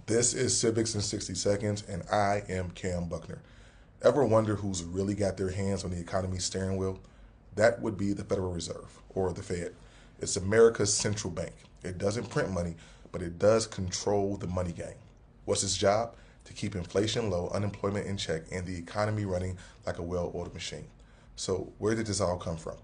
This is Civics in 60 Seconds, and I am Kam Buckner. Ever wonder who's really got their hands on the economy's steering wheel? That would be the Federal Reserve, or the Fed. It's America's central bank. It doesn't print money, but it does control the money game. What's its job? To keep inflation low, unemployment in check, and the economy running like a well-oiled machine. So where did this all come from?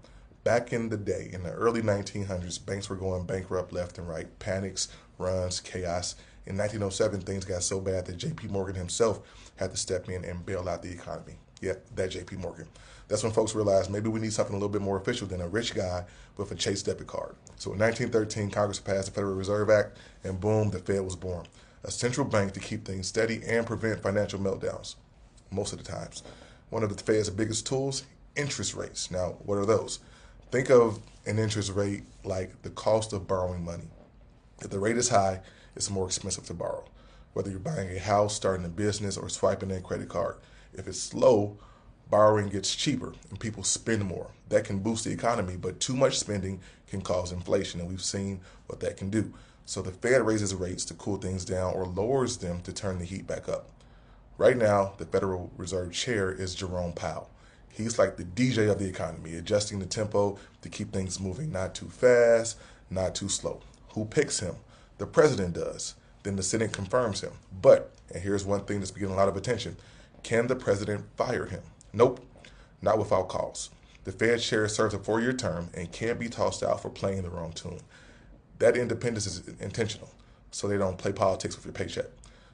Back in the day, in the early 1900s, banks were going bankrupt left and right. Panics, runs, chaos. In 1907, things got so bad that J.P. Morgan himself had to step in and bail out the economy. Yeah, that J.P. Morgan. That's when folks realized maybe we need something a little bit more official than a rich guy with a Chase debit card. So in 1913, Congress passed the Federal Reserve Act, and boom, the Fed was born. A central bank to keep things steady and prevent financial meltdowns, most of the times. One of the Fed's biggest tools, interest rates. Now, what are those? Think of an interest rate like the cost of borrowing money. If the rate is high, it's more expensive to borrow. Whether you're buying a house, starting a business, or swiping a credit card. If it's low, borrowing gets cheaper and people spend more. That can boost the economy, but too much spending can cause inflation, and we've seen what that can do. So the Fed raises rates to cool things down or lowers them to turn the heat back up. Right now, the Federal Reserve Chair is Jerome Powell. He's like the DJ of the economy, adjusting the tempo to keep things moving, not too fast, not too slow. Who picks him? The president does. Then the Senate confirms him. But, and here's one thing that's getting a lot of attention, can the president fire him? Nope, not without cause. The Fed chair serves a 4-year term and can't be tossed out for playing the wrong tune. That independence is intentional, so they don't play politics with your paycheck.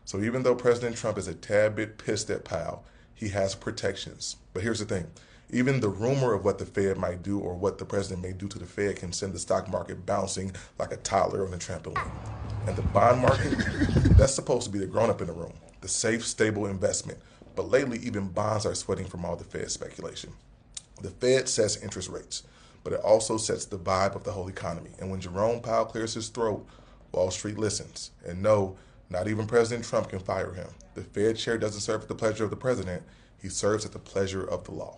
So even though President Trump is a tad bit pissed at Powell, he has protections. But here's the thing. Even the rumor of what the Fed might do or what the president may do to the Fed can send the stock market bouncing like a toddler on a trampoline. And the bond market, that's supposed to be the grown-up in the room, the safe, stable investment. But lately, even bonds are sweating from all the Fed speculation. The Fed sets interest rates, but it also sets the vibe of the whole economy. And when Jerome Powell clears his throat, Wall Street listens. And no, not even President Trump can fire him. The Fed chair doesn't serve at the pleasure of the president. He serves at the pleasure of the law.